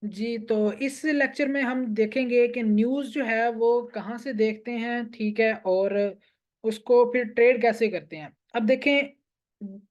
जी, तो इस लेक्चर में हम देखेंगे कि न्यूज़ जो है वो कहाँ से देखते हैं, ठीक है, और उसको फिर ट्रेड कैसे करते हैं। अब देखें,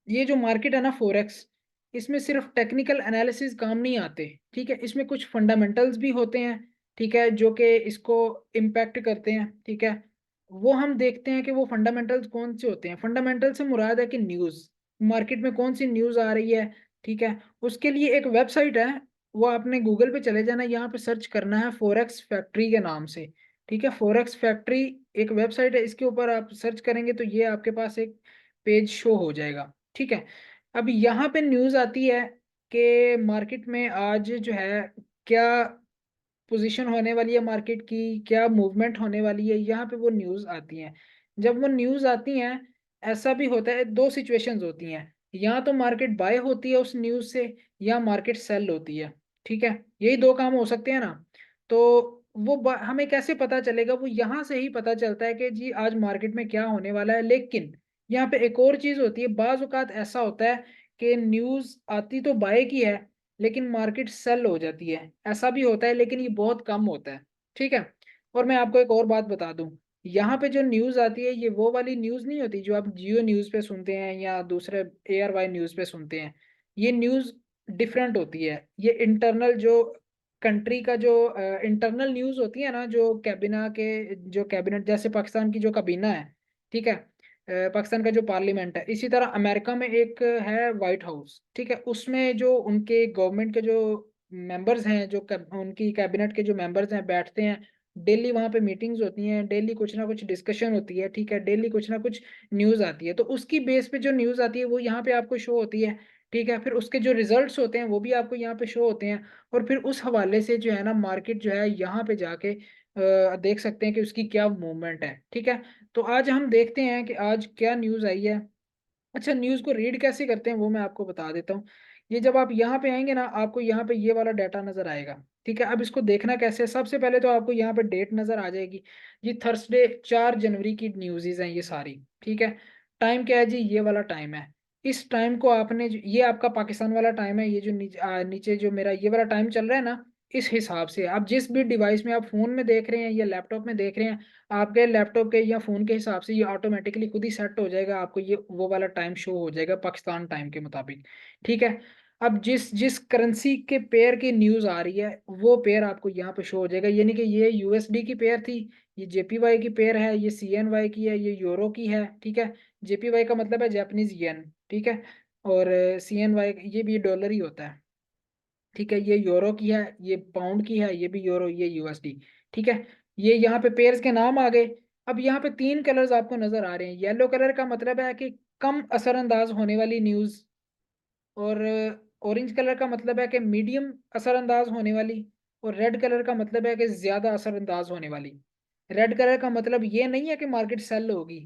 ये जो मार्केट है ना फॉरेक्स, इसमें सिर्फ टेक्निकल एनालिसिस काम नहीं आते, ठीक है, इसमें कुछ फंडामेंटल्स भी होते हैं, ठीक है, जो कि इसको इम्पैक्ट करते हैं, ठीक है। वो हम देखते हैं कि वो फंडामेंटल्स कौन से होते हैं। फंडामेंटल से मुराद है कि न्यूज़, मार्केट में कौन सी न्यूज़ आ रही है, ठीक है। उसके लिए एक वेबसाइट है, वो आपने गूगल पे चले जाना, यहाँ पे सर्च करना है फॉरेक्स फैक्ट्री के नाम से, ठीक है। फॉरेक्स फैक्ट्री एक वेबसाइट है, इसके ऊपर आप सर्च करेंगे तो ये आपके पास एक पेज शो हो जाएगा, ठीक है। अब यहाँ पे न्यूज़ आती है कि मार्केट में आज जो है क्या पोजीशन होने वाली है मार्केट की, क्या मूवमेंट होने वाली है, यहाँ पे वो न्यूज़ आती हैं। जब वो न्यूज़ आती हैं, ऐसा भी होता है, दो सिचुएशंस होती हैं, या तो मार्केट बाय होती है उस न्यूज़ से, या मार्केट सेल होती है, ठीक है। यही दो काम हो सकते हैं ना। तो वो हमें कैसे पता चलेगा, वो यहाँ से ही पता चलता है कि जी आज मार्केट में क्या होने वाला है। लेकिन यहाँ पे एक और चीज़ होती है, बाज़ औक़ात ऐसा होता है कि न्यूज़ आती तो बाय की है, लेकिन मार्केट सेल हो जाती है, ऐसा भी होता है, लेकिन ये बहुत कम होता है, ठीक है। और मैं आपको एक और बात बता दूं, यहाँ पे जो न्यूज़ आती है ये वो वाली न्यूज़ नहीं होती जो आप जियो न्यूज़ पे सुनते हैं या दूसरे ARY न्यूज़ पे सुनते हैं। ये न्यूज़ डिफरेंट होती है, ये इंटरनल जो कंट्री का जो इंटरनल न्यूज़ होती है ना, जो कैबिना के जो कैबिनेट, जैसे पाकिस्तान की जो काबीना है, ठीक है, पाकिस्तान का जो पार्लियामेंट है, इसी तरह अमेरिका में एक है व्हाइट हाउस, ठीक है। उसमें जो उनके गवर्नमेंट के जो मेंबर्स हैं, जो उनकी कैबिनेट के जो मेंबर्स हैं, बैठते हैं, डेली वहाँ पे मीटिंग्स होती हैं, डेली कुछ ना कुछ डिस्कशन होती है, ठीक है, डेली कुछ ना कुछ न्यूज़ आती है। तो उसकी बेस पे जो न्यूज़ आती है वो यहाँ पे आपको शो होती है, ठीक है। फिर उसके जो रिजल्ट्स होते हैं वो भी आपको यहाँ पे शो होते हैं, और फिर उस हवाले से जो है ना मार्केट जो है यहाँ पे जाके देख सकते हैं कि उसकी क्या मूवमेंट है, ठीक है। तो आज हम देखते हैं कि आज क्या न्यूज़ आई है। अच्छा, न्यूज़ को रीड कैसे करते हैं वो मैं आपको बता देता हूँ। ये जब आप यहाँ पे आएँगे ना, आपको यहाँ पे ये वाला डाटा नज़र आएगा, ठीक है। अब इसको देखना कैसे है, सबसे पहले तो आपको यहाँ पे डेट नज़र आ जाएगी। ये थर्सडे 4 जनवरी की न्यूज़ेज़ हैं ये सारी, ठीक है। टाइम क्या है जी, ये वाला टाइम है। इस टाइम को आपने ये आपका पाकिस्तान वाला टाइम है, ये जो नीचे जो मेरा ये वाला टाइम चल रहा है ना, इस हिसाब से आप जिस भी डिवाइस में आप फ़ोन में देख रहे हैं या लैपटॉप में देख रहे हैं, आपके लैपटॉप के या फ़ोन के हिसाब से ये ऑटोमेटिकली खुद ही सेट हो जाएगा, आपको ये वो वाला टाइम शो हो जाएगा पाकिस्तान टाइम के मुताबिक, ठीक है। अब जिस जिस करेंसी के पेयर की न्यूज़ आ रही है, वो पेयर आपको यहाँ पे शो हो जाएगा, यानी कि ये यूएसडी की पेयर थी, ये जेपीवाई की पेयर है, ये सीएनवाई की है, ये यूरो की है, ठीक है। जेपीवाई का मतलब है जापानीज़ येन, ठीक है, और सीएनवाई ये भी डॉलर ही होता है, ठीक है। ये यूरो की है, ये पाउंड की है, ये भी यूरो, ये यूएसडी, ठीक है। ये यहाँ पे पेयर्स के नाम आ गए। अब यहाँ पे 3 कलर्स आपको नज़र आ रहे हैं। येलो कलर का मतलब है कि कम असरअंदाज होने वाली न्यूज़, और ऑरेंज कलर का मतलब है कि मीडियम असरअंदाज होने वाली, और रेड कलर का मतलब है कि ज़्यादा असरअंदाज होने वाली। रेड कलर का मतलब ये नहीं है कि मार्केट सेल होगी,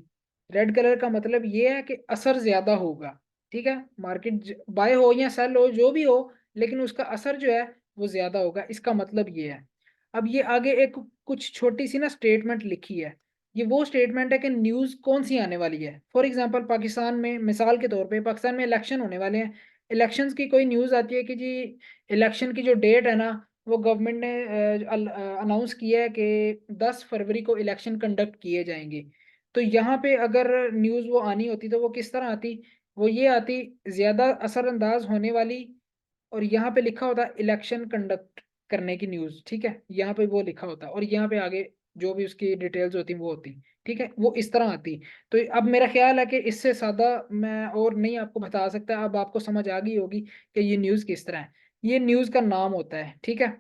रेड कलर का मतलब ये है कि असर ज़्यादा होगा, ठीक है। मार्केट बाय हो या सेल हो जो भी हो, लेकिन उसका असर जो है वो ज़्यादा होगा, इसका मतलब ये है। अब ये आगे एक कुछ छोटी सी ना स्टेटमेंट लिखी है, ये वो स्टेटमेंट है कि न्यूज़ कौन सी आने वाली है। फॉर एग्जांपल पाकिस्तान में, मिसाल के तौर पे पाकिस्तान में इलेक्शन होने वाले हैं, इलेक्शंस की कोई न्यूज़ आती है कि जी इलेक्शन की जो डेट है ना, वो गवर्नमेंट ने अनाउंस किया है कि 10 फरवरी को इलेक्शन कंडक्ट किए जाएंगे। तो यहाँ पे अगर न्यूज़ वो आनी होती तो वो किस तरह आती, वो ये आती, ज़्यादा असरअंदाज होने वाली, और यहाँ पे लिखा होता है इलेक्शन कंडक्ट करने की न्यूज़, ठीक है। यहाँ पे वो लिखा होता है, और यहाँ पे आगे जो भी उसकी डिटेल्स होती वो होती, ठीक है, वो इस तरह आती। तो अब मेरा ख्याल है कि इससे ज़्यादा मैं और नहीं आपको बता सकता, अब आपको समझ आ गई होगी कि ये न्यूज़ किस तरह है। ये न्यूज़ का नाम होता है, ठीक है।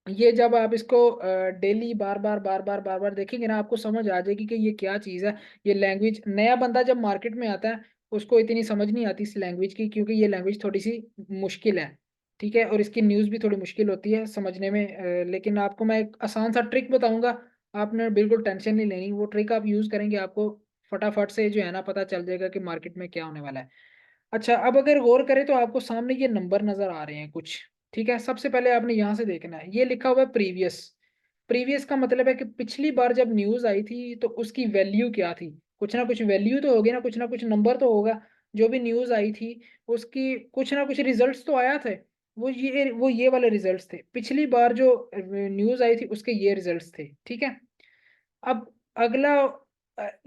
ये जब आप इसको डेली बार बार देखेंगे ना, आपको समझ आ जाएगी कि ये क्या चीज़ है। ये लैंग्वेज, नया बंदा जब मार्केट में आता है, उसको इतनी समझ नहीं आती इस लैंग्वेज की, क्योंकि ये लैंग्वेज थोड़ी सी मुश्किल है, ठीक है, और इसकी न्यूज़ भी थोड़ी मुश्किल होती है समझने में। लेकिन आपको मैं एक आसान सा ट्रिक बताऊंगा, आपने बिल्कुल टेंशन नहीं लेनी, वो ट्रिक आप यूज़ करेंगे, आपको फटाफट से जो है ना पता चल जाएगा कि मार्केट में क्या होने वाला है। अच्छा, अब अगर गौर करें तो आपको सामने ये नंबर नज़र आ रहे हैं कुछ, ठीक है। सबसे पहले आपने यहाँ से देखना है, ये लिखा हुआ है प्रीवियस। प्रीवियस का मतलब है कि पिछली बार जब न्यूज़ आई थी तो उसकी वैल्यू क्या थी। कुछ ना कुछ वैल्यू तो होगी ना कुछ नंबर तो होगा। जो भी न्यूज़ आई थी उसकी कुछ ना कुछ रिजल्ट्स तो आया थे, वो ये वाले रिजल्ट्स थे, पिछली बार जो न्यूज आई थी उसके ये रिजल्ट्स थे, ठीक है। अब अगला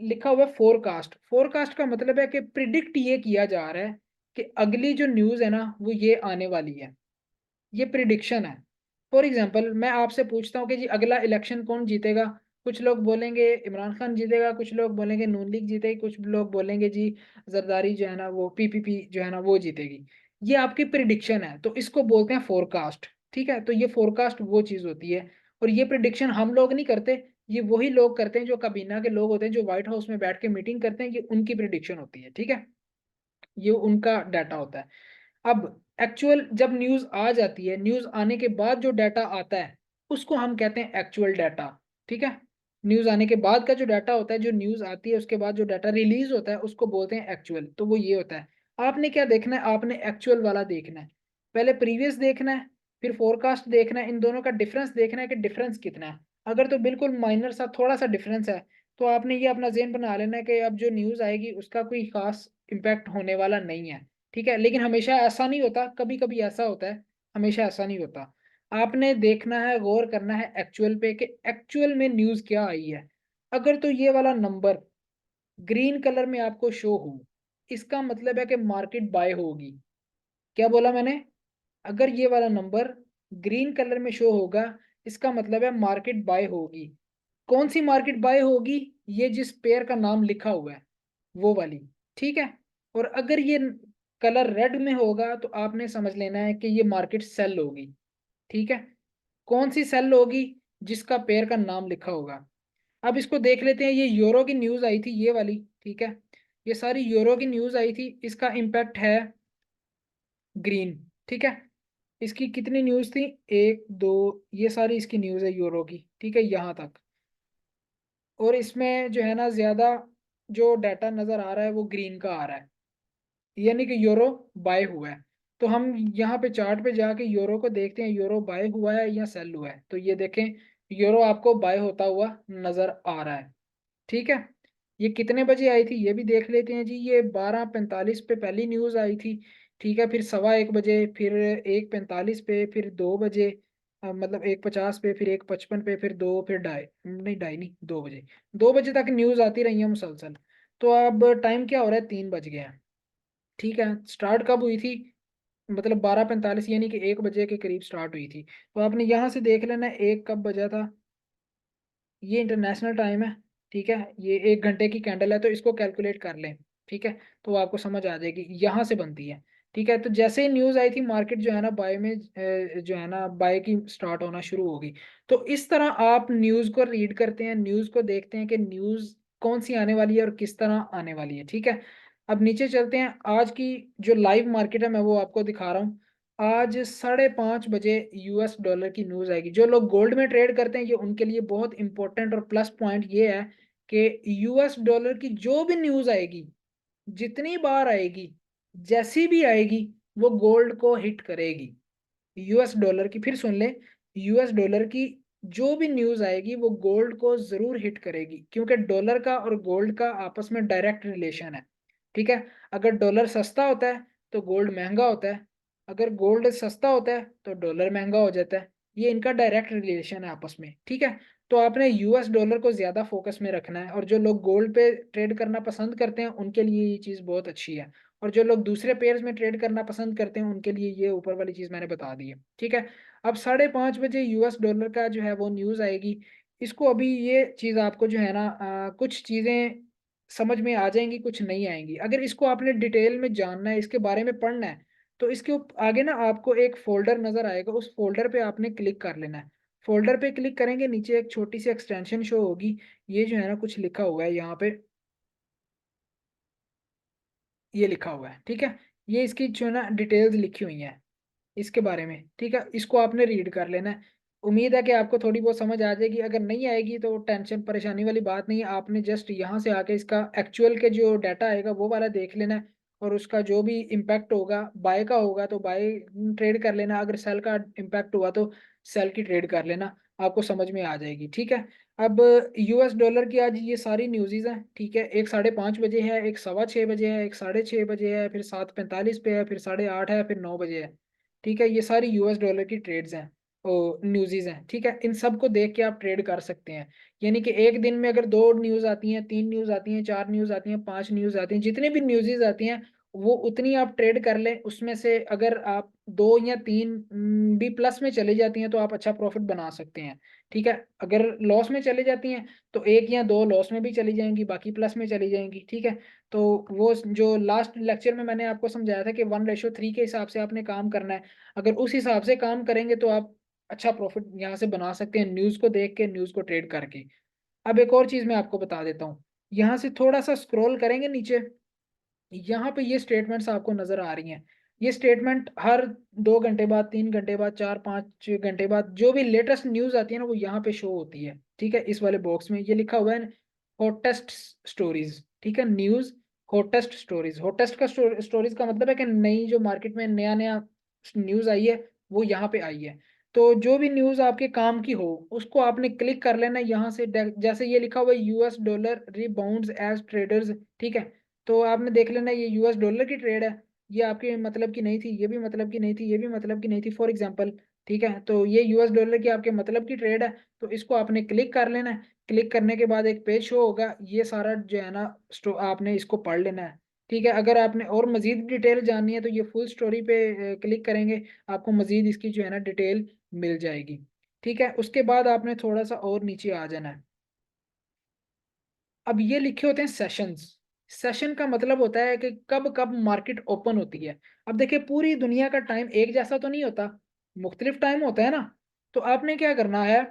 लिखा हुआ है फोरकास्ट। फोरकास्ट का मतलब है कि प्रिडिक्ट ये किया जा रहा है कि अगली जो न्यूज है ना वो ये आने वाली है, ये प्रिडिक्शन है। फॉर एग्जाम्पल मैं आपसे पूछता हूँ कि जी अगला इलेक्शन कौन जीतेगा, कुछ लोग बोलेंगे इमरान खान जीतेगा, कुछ लोग बोलेंगे नून लीग जीतेगी, कुछ लोग बोलेंगे जी जरदारी जो है ना वो पीपीपी जो है ना वो जीतेगी। ये आपकी प्रिडिक्शन है, तो इसको बोलते हैं फोरकास्ट, ठीक है। तो ये फोरकास्ट वो चीज होती है, और ये प्रिडिक्शन हम लोग नहीं करते, ये वही लोग करते हैं जो काबीना के लोग होते हैं, जो व्हाइट हाउस में बैठ के मीटिंग करते हैं, ये उनकी प्रिडिक्शन होती है, ठीक है। ये उनका डाटा होता है। अब एक्चुअल जब न्यूज आ जाती है, न्यूज आने के बाद जो डाटा आता है उसको हम कहते हैं एक्चुअल डाटा, ठीक है। न्यूज आने के बाद का जो डाटा होता है, जो न्यूज आती है उसके बाद जो डाटा रिलीज होता है उसको बोलते हैं एक्चुअल। तो वो ये होता है, आपने क्या देखना है, आपने एक्चुअल वाला देखना है, पहले प्रीवियस देखना है, फिर फोरकास्ट देखना है, इन दोनों का डिफरेंस देखना है कि डिफरेंस कितना है। अगर तो बिल्कुल माइनर सा थोड़ा सा डिफरेंस है, तो आपने ये अपना जेन बना लेना है कि अब जो न्यूज आएगी उसका कोई खास इम्पैक्ट होने वाला नहीं है, ठीक है। लेकिन हमेशा ऐसा नहीं होता, कभी कभी ऐसा होता है, हमेशा ऐसा नहीं होता। आपने देखना है, गौर करना है एक्चुअल पे कि एक्चुअल में न्यूज क्या आई है। अगर तो ये वाला नंबर ग्रीन कलर में आपको शो हो, इसका मतलब है कि मार्केट बाय होगी। क्या बोला मैंने? अगर ये वाला नंबर ग्रीन कलर में शो होगा, इसका मतलब है मार्केट बाय होगी। कौन सी मार्केट बाय होगी? ये जिस पेयर का नाम लिखा हुआ है वो वाली, ठीक है। और अगर ये कलर रेड में होगा तो आपने समझ लेना है कि ये मार्केट सेल होगी, ठीक है। कौन सी सेल होगी? जिसका पेयर का नाम लिखा होगा। अब इसको देख लेते हैं, ये यूरो की न्यूज आई थी ये वाली, ठीक है। ये सारी यूरो की न्यूज आई थी, इसका इम्पैक्ट है ग्रीन, ठीक है। इसकी कितनी न्यूज थी? एक दो, ये सारी इसकी न्यूज है यूरो की, ठीक है, यहाँ तक। और इसमें जो है ना ज्यादा जो डाटा नजर आ रहा है वो ग्रीन का आ रहा है, यानी कि यूरो बाय हुआ है। तो हम यहाँ पे चार्ट पे जाके यूरो को देखते हैं, यूरो बाय हुआ है या सेल हुआ है। तो ये देखें, यूरो आपको बाय होता हुआ नजर आ रहा है, ठीक है। ये कितने बजे आई थी ये भी देख लेते हैं जी। ये 12:45 पे पहली न्यूज आई थी, ठीक है। फिर 1:15 फिर 1:45 पे, फिर 2 बजे, मतलब 1:50 पे, फिर 1:55 पे, फिर दो, फिर ढाई नहीं, ढाई नहीं, 2 बजे। 2 बजे तक न्यूज आती रही है मुसलसल। तो अब टाइम क्या हो रहा है? 3 बज गए हैं, ठीक है। स्टार्ट कब हुई थी? मतलब 12:45, यानी कि 1 बजे के करीब स्टार्ट हुई थी। तो आपने यहाँ से देख लेना एक कब बजा था। ये इंटरनेशनल टाइम है, ठीक है। ये 1 घंटे की कैंडल है, तो इसको कैलकुलेट कर लें, ठीक है। तो आपको समझ आ जाएगी, यहाँ से बनती है, ठीक है। तो जैसे ही न्यूज़ आई थी, मार्केट जो है ना बाय में जो है ना बाय की स्टार्ट होना शुरू होगी। तो इस तरह आप न्यूज़ को रीड करते हैं, न्यूज़ को देखते हैं कि न्यूज़ कौन सी आने वाली है और किस तरह आने वाली है, ठीक है। अब नीचे चलते हैं, आज की जो लाइव मार्केट है मैं वो आपको दिखा रहा हूँ। आज 5:30 बजे यूएस डॉलर की न्यूज आएगी। जो लोग गोल्ड में ट्रेड करते हैं, ये उनके लिए बहुत इंपॉर्टेंट और प्लस पॉइंट ये है कि यूएस डॉलर की जो भी न्यूज आएगी, जितनी बार आएगी, जैसी भी आएगी, वो गोल्ड को हिट करेगी। यूएस डॉलर की, फिर सुन ले, यूएस डॉलर की जो भी न्यूज आएगी वो गोल्ड को जरूर हिट करेगी, क्योंकि डॉलर का और गोल्ड का आपस में डायरेक्ट रिलेशन है, ठीक है। अगर डॉलर सस्ता होता है तो गोल्ड महंगा होता है, अगर गोल्ड सस्ता होता है तो डॉलर महंगा हो जाता है। ये इनका डायरेक्ट रिलेशन है आपस में, ठीक है। तो आपने यूएस डॉलर को ज्यादा फोकस में रखना है, और जो लोग गोल्ड पे ट्रेड करना पसंद करते हैं उनके लिए ये चीज बहुत अच्छी है। और जो लोग दूसरे पेयर्स में ट्रेड करना पसंद करते हैं उनके लिए ये ऊपर वाली चीज मैंने बता दी है, ठीक है। अब 5:30 बजे यूएस डॉलर का जो है वो न्यूज आएगी। इसको अभी ये चीज आपको जो है ना कुछ चीजें समझ में आ जाएंगी, कुछ नहीं आएंगी। अगर इसको आपने डिटेल में जानना है, इसके बारे में पढ़ना है, तो इसके आगे ना आपको एक फोल्डर नजर आएगा, उस फोल्डर पे आपने क्लिक कर लेना है। फोल्डर पे क्लिक करेंगे, नीचे एक छोटी सी एक्सटेंशन शो होगी, ये जो है ना कुछ लिखा हुआ है यहाँ पे, ये लिखा हुआ है, ठीक है। ये इसकी जो है ना डिटेल्स लिखी हुई हैं इसके बारे में, ठीक है। इसको आपने रीड कर लेना है। उम्मीद है कि आपको थोड़ी बहुत समझ आ जाएगी। अगर नहीं आएगी तो टेंशन परेशानी वाली बात नहीं है, आपने जस्ट यहाँ से आके इसका एक्चुअल के जो डाटा आएगा वो वाला देख लेना है, और उसका जो भी इम्पैक्ट होगा, बाय का होगा तो बाय ट्रेड कर लेना, अगर सेल का इम्पैक्ट हुआ तो सेल की ट्रेड कर लेना, आपको समझ में आ जाएगी, ठीक है। अब यूएस डॉलर की आज ये सारी न्यूज़ हैं, ठीक है। एक 5:30 बजे है, एक 6:15 बजे है, एक 6:30 बजे है, फिर 7:45 पे है, फिर 8:30 है, फिर 9 बजे है। ठीक है, ये सारी यूएस डॉलर की ट्रेड्स हैं, न्यूज़ हैं, ठीक है, इन सब को देख के आप ट्रेड कर सकते हैं। यानी कि एक दिन में अगर 2 न्यूज़ आती हैं, 3 न्यूज़ आती हैं, 4 न्यूज़ आती हैं, 5 न्यूज़ आती हैं, जितनी भी न्यूज़ आती हैं वो उतनी आप ट्रेड कर लें। उसमें से अगर आप 2 या 3 भी प्लस में चली जाती हैं तो आप अच्छा प्रॉफिट बना सकते हैं। ठीक है, अगर लॉस में चली जाती हैं तो 1 या 2 लॉस में भी चली जाएंगी, बाकी प्लस में चली जाएंगी। ठीक है, तो वो जो लास्ट लेक्चर में मैंने आपको समझाया था कि 1:3 के हिसाब से आपने काम करना है, अगर उस हिसाब से काम करेंगे तो आप अच्छा प्रॉफिट यहाँ से बना सकते हैं, न्यूज़ को देख के, न्यूज़ को ट्रेड करके। अब एक और चीज़ मैं आपको बता देता हूँ, यहाँ से थोड़ा सा स्क्रॉल करेंगे नीचे, यहाँ पे ये स्टेटमेंट्स आपको नजर आ रही हैं। ये स्टेटमेंट हर 2 घंटे बाद, 3 घंटे बाद, 4-5 घंटे बाद जो भी लेटेस्ट न्यूज आती है ना वो यहाँ पे शो होती है। ठीक है, इस वाले बॉक्स में ये लिखा हुआ है हॉटेस्ट स्टोरीज। ठीक है, न्यूज हॉटेस्ट स्टोरीज। हॉटेस्ट का स्टोरीज का मतलब है कि नई जो मार्केट में नया नया न्यूज आई है वो यहाँ पे आई है। तो जो भी न्यूज आपके काम की हो उसको आपने क्लिक कर लेना यहाँ से। जैसे ये लिखा हुआ है US dollar rebounds as traders. ठीक है, तो आपने देख लेना ये यूएस डॉलर की ट्रेड है, ये आपके मतलब की नहीं थी, ये भी मतलब की नहीं थी, ये भी मतलब की नहीं थी, फॉर एग्जांपल। ठीक है, तो ये यूएस डॉलर की आपके मतलब की ट्रेड है, तो इसको आपने क्लिक कर लेना है। क्लिक करने के बाद एक पेज शो होगा, ये सारा जो है ना आपने इसको पढ़ लेना है। ठीक है, अगर आपने और मजीद डिटेल जाननी है तो ये फुल स्टोरी पे क्लिक करेंगे, आपको मजीद इसकी जो है ना डिटेल मिल जाएगी। ठीक है, उसके बाद आपने थोड़ा सा और नीचे आ जाना है। अब ये लिखे होते हैं सेशंस। सेशन का मतलब होता है कि कब कब मार्केट ओपन होती है। अब देखिए पूरी दुनिया का टाइम एक जैसा तो नहीं होता, मुख्तलिफ टाइम होता है ना। तो आपने क्या करना है,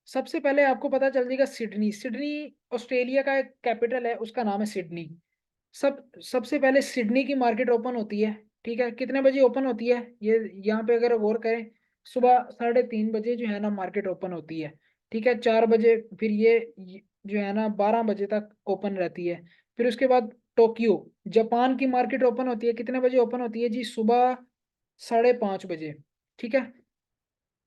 सबसे पहले आपको पता चल जाएगा सिडनी। सिडनी ऑस्ट्रेलिया का एक कैपिटल है, उसका नाम है सिडनी। सबसे पहले सिडनी की मार्केट ओपन होती है। ठीक है, कितने बजे ओपन होती है, ये यहाँ पे अगर गौर करें, सुबह 3:30 बजे जो है ना मार्केट ओपन होती है। ठीक है, 4 बजे, फिर ये जो है ना 12 बजे तक ओपन रहती है। फिर उसके बाद टोक्यो, जापान की मार्केट ओपन होती है, कितने बजे ओपन होती है जी, सुबह 5:30 बजे। ठीक है,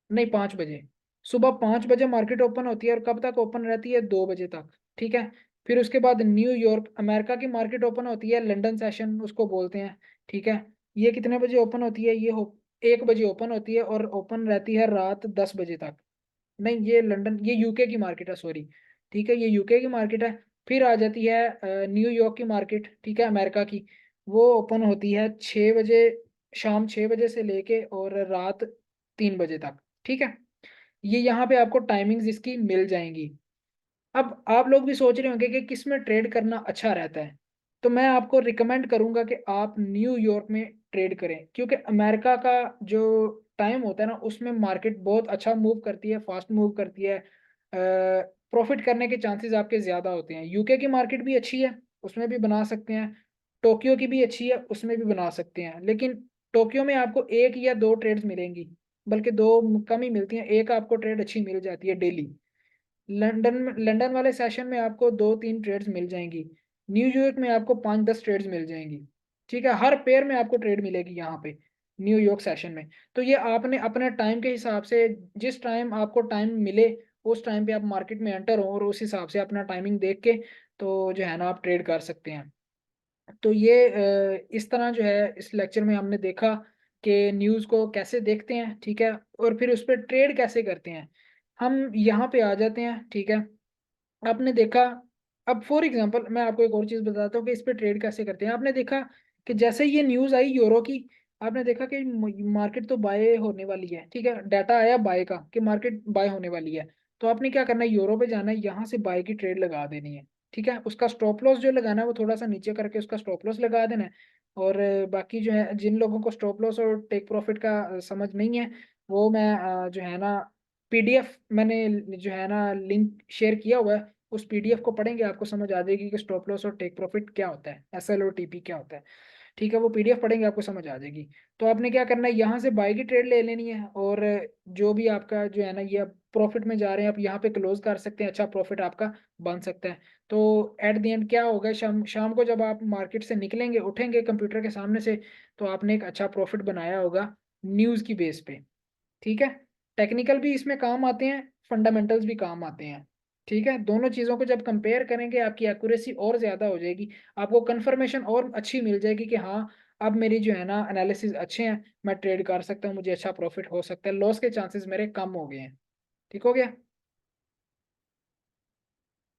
नहीं 5 बजे, सुबह 5 बजे मार्केट ओपन होती है और कब तक ओपन रहती है, 2 बजे तक। ठीक है, फिर उसके बाद न्यूयॉर्क अमेरिका की मार्केट ओपन होती है, लंदन सेशन उसको बोलते हैं। ठीक है, ये कितने बजे ओपन होती है, ये 1 बजे ओपन होती है और ओपन रहती है रात 10 बजे तक। नहीं, ये लंदन, ये यूके की मार्केट है, सॉरी। ठीक है, ये यूके की मार्केट है। फिर आ जाती है न्यूयॉर्क की मार्केट, ठीक है, अमेरिका की। वो ओपन होती है 6 बजे, शाम 6 बजे से लेके और रात 3 बजे तक। ठीक है, ये यहाँ पे आपको टाइमिंग्स इसकी मिल जाएंगी। अब आप लोग भी सोच रहे होंगे कि किस में ट्रेड करना अच्छा रहता है, तो मैं आपको रिकमेंड करूंगा कि आप न्यूयॉर्क में ट्रेड करें, क्योंकि अमेरिका का जो टाइम होता है ना उसमें मार्केट बहुत अच्छा मूव करती है, फास्ट मूव करती है। प्रॉफिट करने के चांसेस आपके ज़्यादा होते हैं। यूके की मार्केट भी अच्छी है, उसमें भी बना सकते हैं। टोक्यो की भी अच्छी है, उसमें भी बना सकते हैं। लेकिन टोक्यो में आपको 1 या 2 ट्रेड्स मिलेंगी, बल्कि 2 कम ही मिलती हैं, एक आपको ट्रेड अच्छी मिल जाती है डेली। लंदन वाले सेशन में आपको 2-3 ट्रेड्स मिल जाएंगी। न्यूयॉर्क में आपको 5-10 ट्रेड्स मिल जाएंगी। ठीक है, हर पेयर में आपको ट्रेड मिलेगी यहाँ पे न्यूयॉर्क सेशन में। तो ये आपने अपने टाइम के हिसाब से, जिस टाइम आपको टाइम मिले उस टाइम पे आप मार्केट में एंटर हो और उस हिसाब से अपना टाइमिंग देख के तो जो है ना आप ट्रेड कर सकते हैं। तो ये इस तरह जो है इस लेक्चर में हमने देखा कि न्यूज़ को कैसे देखते हैं। ठीक है, और फिर उस पर ट्रेड कैसे करते हैं। हम यहाँ पे आ जाते हैं। ठीक है, आपने देखा, अब फॉर एग्जांपल मैं आपको एक और चीज़ बताता हूँ कि इस पे ट्रेड कैसे करते हैं। आपने देखा कि जैसे ये न्यूज़ आई यूरो की, आपने देखा कि मार्केट तो बाय होने वाली है। ठीक है, डाटा आया बाय का कि मार्केट बाय होने वाली है। तो आपने क्या करना है, यूरो पे जाना है, यहाँ से बाय की ट्रेड लगा देनी है। ठीक है, उसका स्टॉप लॉस जो लगाना है वो थोड़ा सा नीचे करके उसका स्टॉप लॉस लगा देना है। और बाकी जो है जिन लोगों को स्टॉप लॉस और टेक प्रॉफिट का समझ नहीं है, वो मैं जो है ना पीडीएफ मैंने जो है ना लिंक शेयर किया हुआ है, उस पीडीएफ को पढ़ेंगे आपको समझ आ जाएगी कि स्टॉप लॉस और टेक प्रॉफिट क्या होता है, एसएल और टीपी क्या होता है। ठीक है, वो पीडीएफ पढ़ेंगे आपको समझ आ जाएगी। तो आपने क्या करना है, यहाँ से बाय की ट्रेड ले लेनी है और जो भी आपका जो है ना ये प्रॉफिट में जा रहे हैं आप यहाँ पे क्लोज कर सकते हैं, अच्छा प्रॉफिट आपका बन सकता है। तो एट द एंड क्या होगा, शाम शाम को जब आप मार्केट से निकलेंगे, उठेंगे कंप्यूटर के सामने से, तो आपने एक अच्छा प्रॉफिट बनाया होगा न्यूज़ की बेस पे। ठीक है, टेक्निकल भी इसमें काम आते हैं, फंडामेंटल्स भी काम आते हैं। ठीक है, दोनों चीज़ों को जब कंपेयर करेंगे आपकी एक्यूरेसी और ज़्यादा हो जाएगी, आपको कंफर्मेशन और अच्छी मिल जाएगी कि हाँ अब मेरी जो है ना एनालिसिस अच्छे हैं, मैं ट्रेड कर सकता हूँ, मुझे अच्छा प्रॉफ़िट हो सकता है, लॉस के चांसेस मेरे कम हो गए हैं। ठीक हो गया?